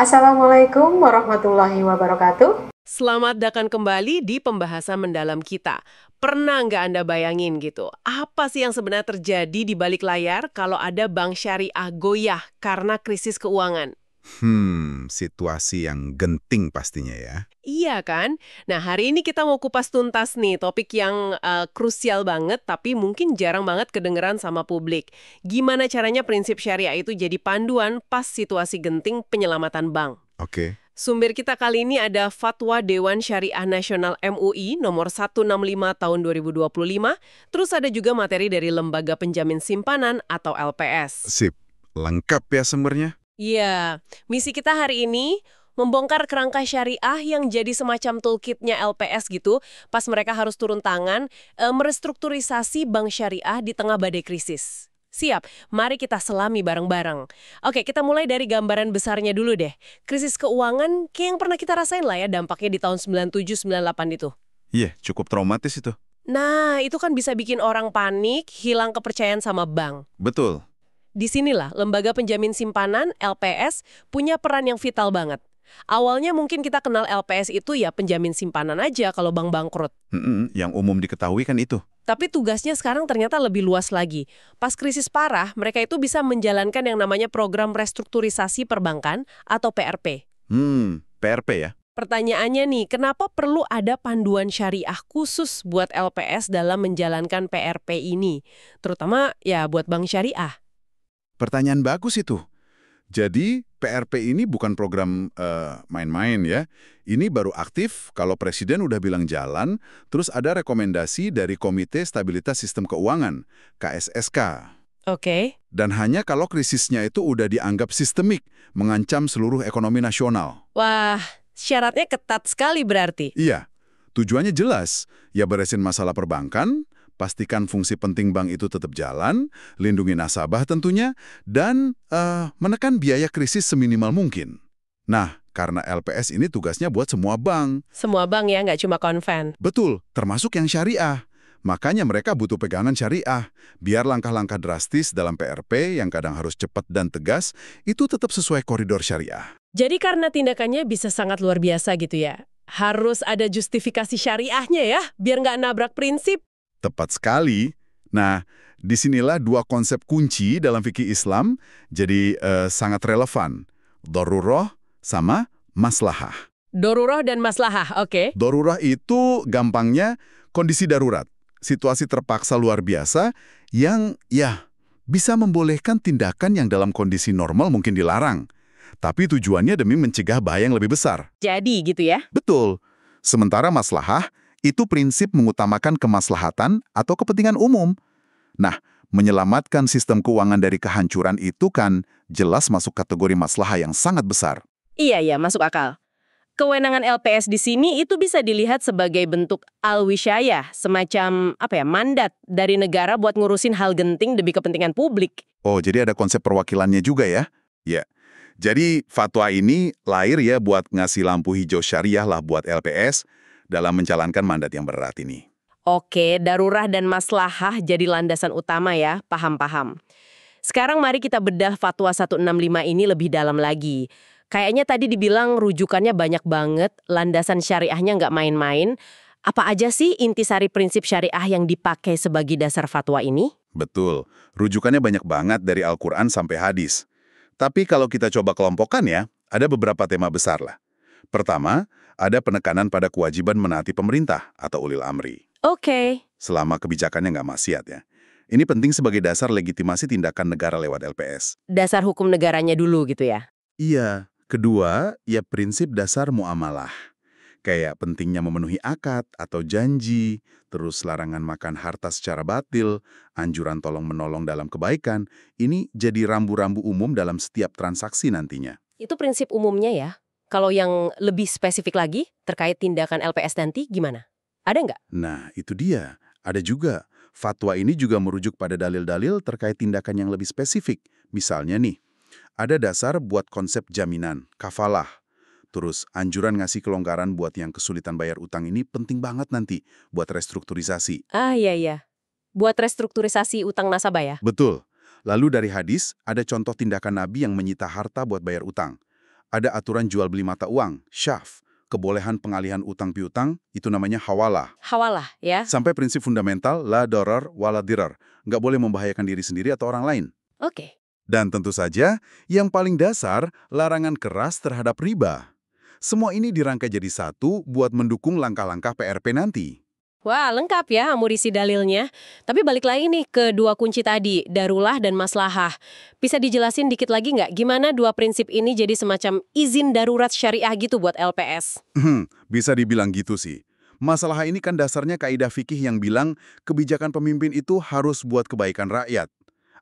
Assalamualaikum warahmatullahi wabarakatuh. Selamat datang kembali di pembahasan mendalam kita. Pernah nggak Anda bayangin gitu, apa sih yang sebenarnya terjadi di balik layar kalau ada bank syariah goyah karena krisis keuangan? Situasi yang genting pastinya ya. Iya kan? Nah, hari ini kita mau kupas tuntas nih topik yang krusial banget tapi mungkin jarang banget kedengeran sama publik. Gimana caranya prinsip syariah itu jadi panduan pas situasi genting penyelamatan bank? Oke. Sumber kita kali ini ada Fatwa Dewan Syariah Nasional MUI nomor 165 tahun 2025, terus ada juga materi dari Lembaga Penjamin Simpanan atau LPS. Sip. Lengkap ya sumbernya? Iya, misi kita hari ini membongkar kerangka syariah yang jadi semacam toolkitnya LPS gitu, pas mereka harus turun tangan merestrukturisasi bank syariah di tengah badai krisis. Siap, mari kita selami bareng-bareng. Oke, kita mulai dari gambaran besarnya dulu deh. Krisis keuangan kayak yang pernah kita rasain lah ya dampaknya di tahun 97-98 itu. Iya, cukup traumatis itu. Nah, itu kan bisa bikin orang panik, hilang kepercayaan sama bank. Betul. Disinilah Lembaga Penjamin Simpanan, LPS, punya peran yang vital banget. Awalnya mungkin kita kenal LPS itu ya penjamin simpanan aja kalau bank bangkrut. Yang umum diketahui kan itu. Tapi tugasnya sekarang ternyata lebih luas lagi. Pas krisis parah, mereka itu bisa menjalankan yang namanya program restrukturisasi perbankan atau PRP. PRP ya? Pertanyaannya nih, kenapa perlu ada panduan syariah khusus buat LPS dalam menjalankan PRP ini? Terutama ya buat bank syariah. Pertanyaan bagus itu. Jadi PRP ini bukan program main-main ya. Ini baru aktif kalau Presiden udah bilang jalan, terus ada rekomendasi dari Komite Stabilitas Sistem Keuangan, KSSK. Oke. Dan hanya kalau krisisnya itu udah dianggap sistemik, mengancam seluruh ekonomi nasional. Wah, syaratnya ketat sekali berarti. Iya, tujuannya jelas, ya beresin masalah perbankan, pastikan fungsi penting bank itu tetap jalan, lindungi nasabah tentunya, dan menekan biaya krisis seminimal mungkin. Nah, karena LPS ini tugasnya buat semua bank. Semua bank ya, nggak cuma konven. Betul, termasuk yang syariah. Makanya mereka butuh pegangan syariah, biar langkah-langkah drastis dalam PRP yang kadang harus cepat dan tegas, itu tetap sesuai koridor syariah. Jadi karena tindakannya bisa sangat luar biasa gitu ya, harus ada justifikasi syariahnya ya, biar nggak nabrak prinsip. Tepat sekali. Nah, disinilah dua konsep kunci dalam fikih Islam jadi sangat relevan. Darurah sama maslahah. Darurah dan maslahah, oke. Darurah itu gampangnya kondisi darurat. Situasi terpaksa luar biasa yang bisa membolehkan tindakan yang dalam kondisi normal mungkin dilarang. Tapi tujuannya demi mencegah bahaya yang lebih besar. Jadi gitu ya? Betul. Sementara maslahah itu prinsip mengutamakan kemaslahatan atau kepentingan umum. Nah, menyelamatkan sistem keuangan dari kehancuran itu kan jelas masuk kategori maslahah yang sangat besar. Iya, masuk akal. Kewenangan LPS di sini itu bisa dilihat sebagai bentuk al-wisyayah, semacam mandat dari negara buat ngurusin hal genting demi kepentingan publik. Oh, jadi ada konsep perwakilannya juga ya? Ya. Jadi fatwa ini lahir ya buat ngasih lampu hijau syariah lah buat LPS dalam menjalankan mandat yang berat ini. Oke, darurah dan maslahah jadi landasan utama ya, paham-paham. Sekarang mari kita bedah Fatwa 165 ini lebih dalam lagi. Kayaknya tadi dibilang rujukannya banyak banget, landasan syariahnya nggak main-main. Apa aja sih intisari prinsip syariah yang dipakai sebagai dasar fatwa ini? Betul, rujukannya banyak banget dari Al-Quran sampai hadis. Tapi kalau kita coba kelompokkan ya, ada beberapa tema besar lah. Pertama, ada penekanan pada kewajiban menaati pemerintah atau ulil amri. Oke. Selama kebijakannya nggak maksiat ya. Ini penting sebagai dasar legitimasi tindakan negara lewat LPS. Dasar hukum negaranya dulu gitu ya? Iya. Kedua, ya prinsip dasar muamalah. Kayak pentingnya memenuhi akad atau janji, terus larangan makan harta secara batil, anjuran tolong-menolong dalam kebaikan, ini jadi rambu-rambu umum dalam setiap transaksi nantinya. Itu prinsip umumnya ya? Kalau yang lebih spesifik lagi, terkait tindakan LPS nanti gimana? Ada nggak? Nah, itu dia. Ada juga. Fatwa ini juga merujuk pada dalil-dalil terkait tindakan yang lebih spesifik. Misalnya nih, ada dasar buat konsep jaminan, kafalah. Terus, anjuran ngasih kelonggaran buat yang kesulitan bayar utang ini penting banget nanti buat restrukturisasi. Iya. Buat restrukturisasi utang nasabah ya? Betul. Lalu dari hadis, ada contoh tindakan Nabi yang menyita harta buat bayar utang. Ada aturan jual beli mata uang, syaf. Kebolehan pengalihan utang piutang, itu namanya hawalah. Hawalah ya. Sampai prinsip fundamental, la darar wala dirar. Nggak boleh membahayakan diri sendiri atau orang lain. Oke. Dan tentu saja, yang paling dasar, larangan keras terhadap riba. Semua ini dirangkai jadi satu buat mendukung langkah-langkah PRP nanti. Wah, lengkap ya amurisi dalilnya. Tapi balik lagi nih ke dua kunci tadi, darulah dan maslahah. Bisa dijelasin dikit lagi nggak gimana dua prinsip ini jadi semacam izin darurat syariah gitu buat LPS? Bisa dibilang gitu sih. Masalah ini kan dasarnya kaidah fikih yang bilang kebijakan pemimpin itu harus buat kebaikan rakyat.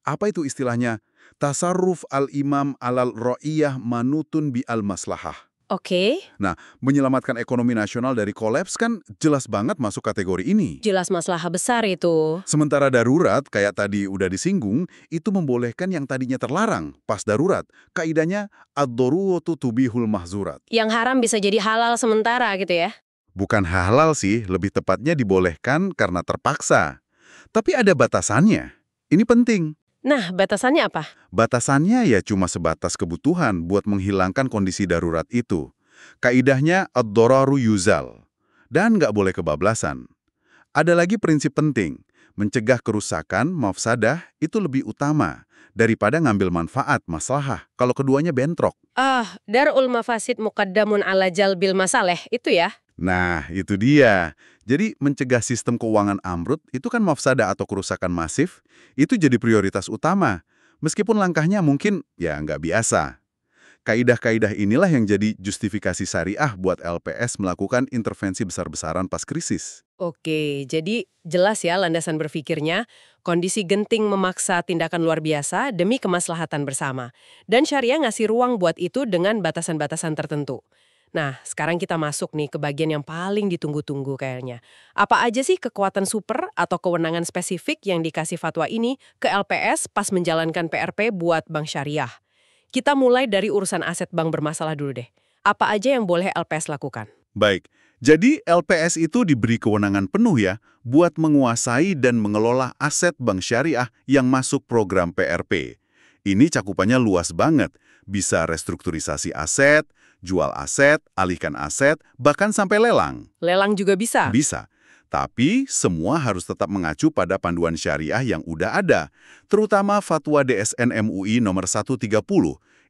Apa itu istilahnya? Tasarruf al-imam alal ro'iyah manutun bi al-maslahah. Oke, Nah, menyelamatkan ekonomi nasional dari kolaps kan jelas banget masuk kategori ini. jelas maslahah besar itu. Sementara darurat, kayak tadi udah disinggung, itu membolehkan yang tadinya terlarang pas darurat. Kaidahnya ad-daruratu tubihul mahzurat. Yang haram bisa jadi halal sementara gitu ya. Bukan halal sih, lebih tepatnya dibolehkan karena terpaksa. Tapi ada batasannya. Ini penting. Nah, batasannya apa? Batasannya ya cuma sebatas kebutuhan buat menghilangkan kondisi darurat itu. Kaidahnya ad-dararu yuzal. Dan nggak boleh kebablasan. Ada lagi prinsip penting. Mencegah kerusakan, mafsadah, itu lebih utama daripada ngambil manfaat, maslahah, kalau keduanya bentrok. Darul mafasid muqaddamun ala jalbil masaleh, itu ya? Nah, itu dia. Jadi mencegah sistem keuangan ambruk itu kan mafsadah atau kerusakan masif, itu jadi prioritas utama. Meskipun langkahnya mungkin ya nggak biasa. Kaidah-kaidah inilah yang jadi justifikasi syariah buat LPS melakukan intervensi besar-besaran pas krisis. Oke, jadi jelas ya landasan berpikirnya, kondisi genting memaksa tindakan luar biasa demi kemaslahatan bersama. Dan syariah ngasih ruang buat itu dengan batasan-batasan tertentu. Nah, sekarang kita masuk nih ke bagian yang paling ditunggu-tunggu kayaknya. Apa aja sih kekuatan super atau kewenangan spesifik yang dikasih fatwa ini ke LPS pas menjalankan PRP buat bank syariah? Kita mulai dari urusan aset bank bermasalah dulu deh. Apa aja yang boleh LPS lakukan? Baik, jadi LPS itu diberi kewenangan penuh ya buat menguasai dan mengelola aset bank syariah yang masuk program PRP. Ini cakupannya luas banget, bisa restrukturisasi aset, jual aset, alihkan aset, bahkan sampai lelang. Lelang juga bisa? Bisa. Tapi semua harus tetap mengacu pada panduan syariah yang udah ada, terutama Fatwa DSN MUI nomor 130,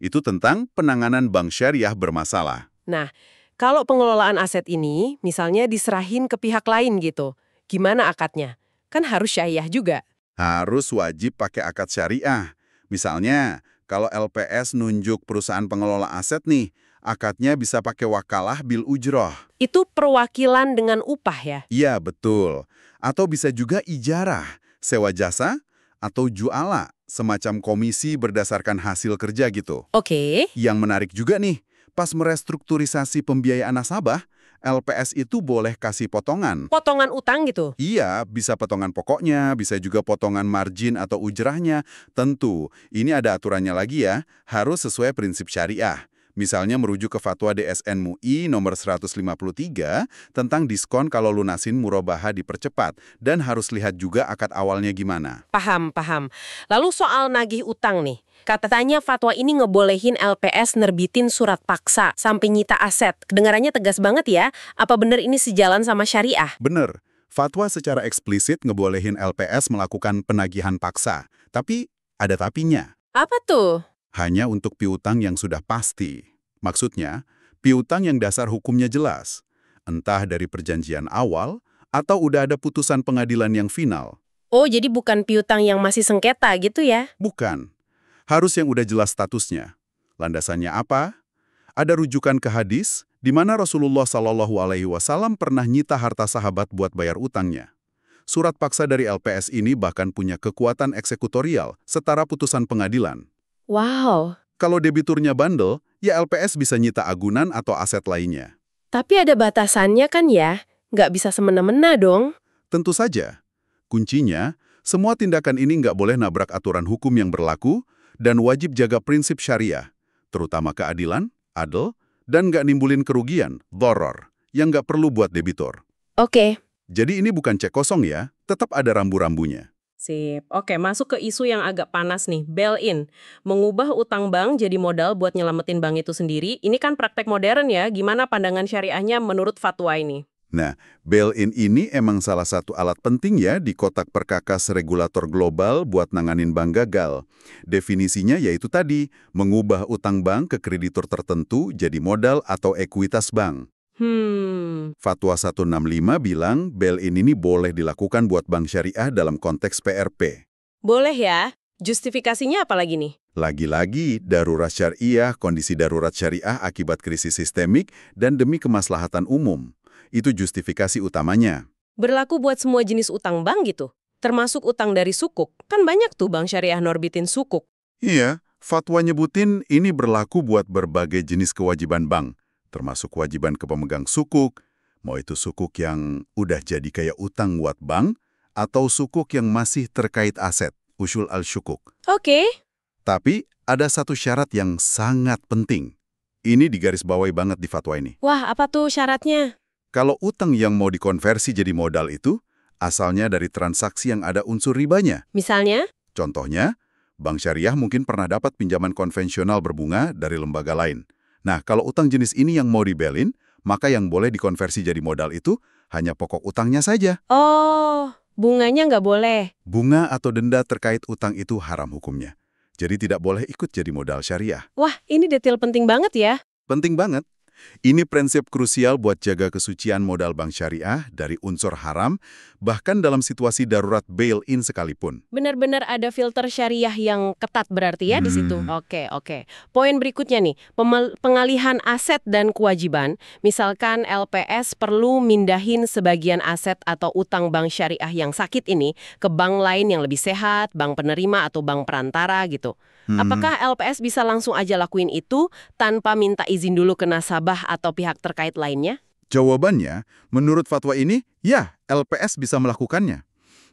itu tentang penanganan bank syariah bermasalah. Nah, kalau pengelolaan aset ini misalnya diserahin ke pihak lain gitu, gimana akadnya? Kan harus syariah juga. Harus wajib pakai akad syariah. Misalnya, kalau LPS nunjuk perusahaan pengelola aset nih, akadnya bisa pakai wakalah bil ujroh. Itu perwakilan dengan upah ya? Iya, betul. Atau bisa juga ijarah, sewa jasa, atau juala, semacam komisi berdasarkan hasil kerja gitu. Oke. Yang menarik juga nih, pas merestrukturisasi pembiayaan nasabah, LPS itu boleh kasih potongan. Potongan utang gitu? Iya, bisa potongan pokoknya, bisa juga potongan margin atau ujrahnya. Tentu, ini ada aturannya lagi ya, harus sesuai prinsip syariah. Misalnya merujuk ke Fatwa DSN MUI nomor 153 tentang diskon kalau lunasin murabaha dipercepat. Dan harus lihat juga akad awalnya gimana. Paham. Lalu soal nagih utang nih. Katanya fatwa ini ngebolehin LPS nerbitin surat paksa sampai nyita aset. Kedengarannya tegas banget ya. Apa benar ini sejalan sama syariah? Bener, fatwa secara eksplisit ngebolehin LPS melakukan penagihan paksa. Tapi ada tapinya. Apa tuh? Hanya untuk piutang yang sudah pasti. Maksudnya, piutang yang dasar hukumnya jelas. Entah dari perjanjian awal, atau udah ada putusan pengadilan yang final. Oh, jadi bukan piutang yang masih sengketa gitu ya? Bukan. Harus yang udah jelas statusnya. Landasannya apa? Ada rujukan ke hadis, di mana Rasulullah SAW pernah nyita harta sahabat buat bayar utangnya. Surat paksa dari LPS ini bahkan punya kekuatan eksekutorial, setara putusan pengadilan. Wow. Kalau debiturnya bandel, ya LPS bisa nyita agunan atau aset lainnya. Tapi ada batasannya kan ya? Nggak bisa semena-mena dong. Tentu saja. Kuncinya, semua tindakan ini nggak boleh nabrak aturan hukum yang berlaku dan wajib jaga prinsip syariah, terutama keadilan, adil, dan nggak nimbulin kerugian, doror, yang nggak perlu buat debitur. Oke. Jadi ini bukan cek kosong ya, tetap ada rambu-rambunya. Sip. Oke, masuk ke isu yang agak panas nih, bail-in. Mengubah utang bank jadi modal buat nyelamatin bank itu sendiri. Ini kan praktek modern ya, gimana pandangan syariahnya menurut fatwa ini? Nah, bail-in ini emang salah satu alat penting ya di kotak perkakas regulator global buat nanganin bank gagal. Definisinya yaitu tadi, mengubah utang bank ke kreditur tertentu jadi modal atau ekuitas bank. Fatwa 165 bilang bail-in ini boleh dilakukan buat bank syariah dalam konteks PRP. Boleh ya. Justifikasinya apa lagi nih? Lagi-lagi, darurat syariah, kondisi darurat syariah akibat krisis sistemik dan demi kemaslahatan umum. Itu justifikasi utamanya. Berlaku buat semua jenis utang bank gitu? Termasuk utang dari sukuk? Kan banyak tuh bank syariah norbitin sukuk. Iya, fatwa nyebutin ini berlaku buat berbagai jenis kewajiban bank, termasuk kewajiban ke pemegang sukuk, mau itu sukuk yang udah jadi kayak utang buat bank, atau sukuk yang masih terkait aset, usul al-syukuk. Oke. Tapi ada satu syarat yang sangat penting. Ini digarisbawahi banget di fatwa ini. Wah, apa tuh syaratnya? Kalau utang yang mau dikonversi jadi modal itu, asalnya dari transaksi yang ada unsur ribanya. Misalnya? Contohnya, bank syariah mungkin pernah dapat pinjaman konvensional berbunga dari lembaga lain. Nah, kalau utang jenis ini yang mau di-bail-in, maka yang boleh dikonversi jadi modal itu hanya pokok utangnya saja. Oh, bunganya nggak boleh. Bunga atau denda terkait utang itu haram hukumnya. Jadi tidak boleh ikut jadi modal syariah. Wah, ini detail penting banget ya. Penting banget. Ini prinsip krusial buat jaga kesucian modal bank syariah dari unsur haram, bahkan dalam situasi darurat bail-in sekalipun. Benar-benar ada filter syariah yang ketat berarti ya di situ. Oke. Poin berikutnya nih, pengalihan aset dan kewajiban. Misalkan LPS perlu mindahin sebagian aset atau utang bank syariah yang sakit ini ke bank lain yang lebih sehat, bank penerima atau bank perantara gitu. Apakah LPS bisa langsung aja lakuin itu tanpa minta izin dulu ke nasabah atau pihak terkait lainnya? Jawabannya, menurut fatwa ini, ya, LPS bisa melakukannya.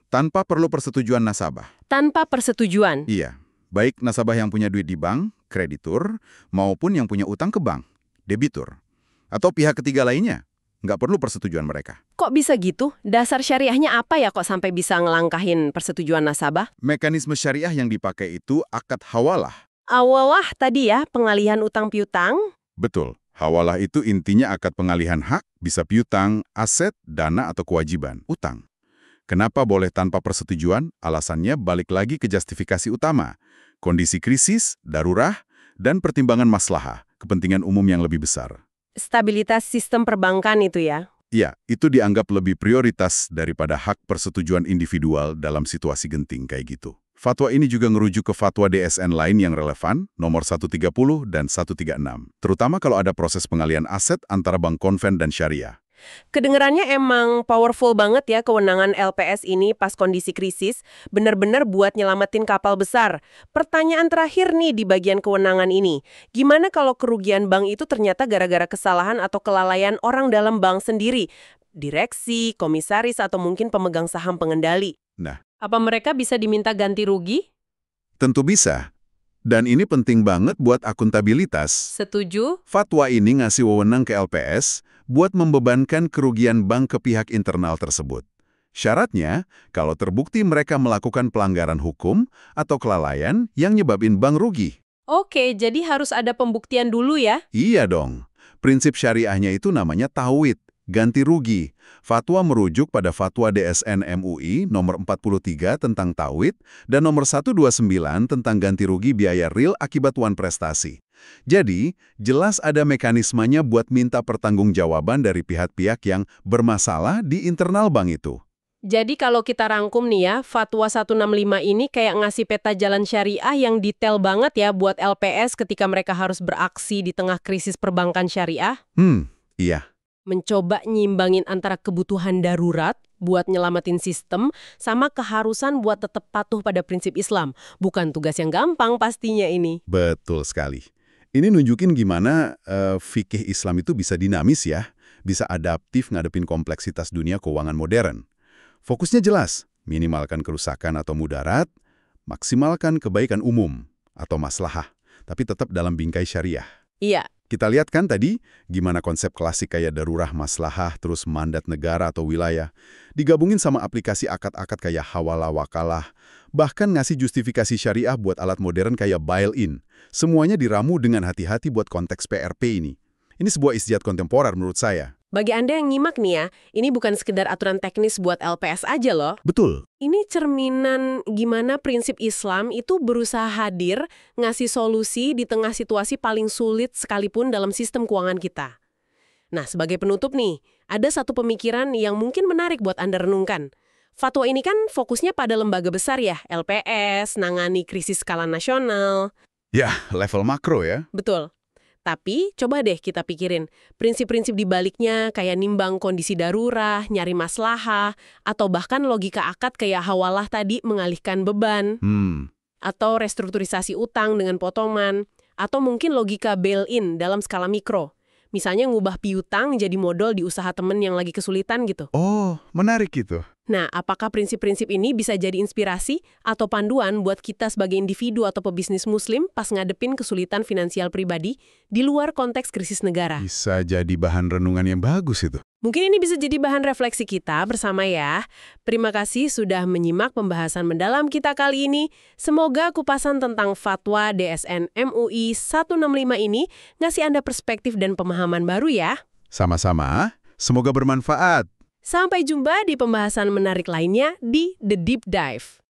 Tanpa perlu persetujuan nasabah. Tanpa persetujuan? Iya, baik nasabah yang punya duit di bank, kreditur, maupun yang punya utang ke bank, debitur. Atau pihak ketiga lainnya, nggak perlu persetujuan mereka. Kok bisa gitu? Dasar syariahnya apa ya kok sampai bisa ngelangkahin persetujuan nasabah? Mekanisme syariah yang dipakai itu akad hawalah. Awalah tadi ya, pengalihan utang piutang? Betul. Hawalah itu intinya akad pengalihan hak, bisa piutang, aset, dana atau kewajiban, utang. Kenapa boleh tanpa persetujuan? Alasannya balik lagi ke justifikasi utama. Kondisi krisis, darurat, dan pertimbangan maslahah, kepentingan umum yang lebih besar. Stabilitas sistem perbankan itu ya? Ya, itu dianggap lebih prioritas daripada hak persetujuan individual dalam situasi genting kayak gitu. Fatwa ini juga ngerujuk ke fatwa DSN lain yang relevan, nomor 130 dan 136. Terutama kalau ada proses pengalihan aset antara bank konven dan syariah. Kedengerannya emang powerful banget ya kewenangan LPS ini pas kondisi krisis, benar-benar buat nyelamatin kapal besar. Pertanyaan terakhir nih di bagian kewenangan ini, gimana kalau kerugian bank itu ternyata gara-gara kesalahan atau kelalaian orang dalam bank sendiri? Direksi, komisaris, atau mungkin pemegang saham pengendali. Nah, Apa mereka bisa diminta ganti rugi? tentu bisa. Dan ini penting banget buat akuntabilitas. Setuju? Fatwa ini ngasih wewenang ke LPS buat membebankan kerugian bank ke pihak internal tersebut. Syaratnya, kalau terbukti mereka melakukan pelanggaran hukum atau kelalaian yang nyebabin bank rugi. Oke, jadi harus ada pembuktian dulu ya? Iya dong. Prinsip syariahnya itu namanya tauhid, ganti rugi. Fatwa merujuk pada fatwa DSN MUI nomor 43 tentang tauhid dan nomor 129 tentang ganti rugi biaya real akibat wan prestasi. Jadi, jelas ada mekanismenya buat minta pertanggungjawaban dari pihak-pihak yang bermasalah di internal bank itu. Jadi kalau kita rangkum nih ya, Fatwa 165 ini kayak ngasih peta jalan syariah yang detail banget ya buat LPS ketika mereka harus beraksi di tengah krisis perbankan syariah. Iya. Mencoba nyimbangin antara kebutuhan darurat buat nyelamatin sistem sama keharusan buat tetap patuh pada prinsip Islam. Bukan tugas yang gampang pastinya ini. Betul sekali. Ini nunjukin gimana fikih Islam itu bisa dinamis ya, bisa adaptif ngadepin kompleksitas dunia keuangan modern. Fokusnya jelas, minimalkan kerusakan atau mudarat, maksimalkan kebaikan umum atau maslahah, tapi tetap dalam bingkai syariah. Iya, Kita lihat kan tadi gimana konsep klasik kayak darurah maslahah terus mandat negara atau wilayah digabungin sama aplikasi akad-akad kayak hawala wakalah, bahkan ngasih justifikasi syariah buat alat modern kayak buy-in. Semuanya diramu dengan hati-hati buat konteks PRP ini. Ini sebuah istiadat kontemporer menurut saya. bagi Anda yang nyimak nih ya, ini bukan sekedar aturan teknis buat LPS aja loh. Betul. Ini cerminan gimana prinsip Islam itu berusaha hadir, ngasih solusi di tengah situasi paling sulit sekalipun dalam sistem keuangan kita. Nah, sebagai penutup nih, ada satu pemikiran yang mungkin menarik buat Anda renungkan. Fatwa ini kan fokusnya pada lembaga besar ya, LPS, nangani krisis skala nasional. Ya, level makro ya. Betul. Tapi, coba deh kita pikirin, prinsip-prinsip di baliknya kayak nimbang kondisi darurat, nyari maslahah, atau bahkan logika akad kayak hawalah tadi mengalihkan beban, atau restrukturisasi utang dengan potongan, atau mungkin logika bail-in dalam skala mikro. Misalnya ngubah piutang jadi modal di usaha temen yang lagi kesulitan gitu. Oh, menarik itu. Nah, apakah prinsip-prinsip ini bisa jadi inspirasi atau panduan buat kita sebagai individu atau pebisnis muslim pas ngadepin kesulitan finansial pribadi di luar konteks krisis negara? Bisa jadi bahan renungan yang bagus itu. Mungkin ini bisa jadi bahan refleksi kita bersama ya. Terima kasih sudah menyimak pembahasan mendalam kita kali ini. Semoga kupasan tentang fatwa DSN MUI 165 ini ngasih Anda perspektif dan pemahaman baru ya. Sama-sama, semoga bermanfaat. Sampai jumpa di pembahasan menarik lainnya di The Deep Dive.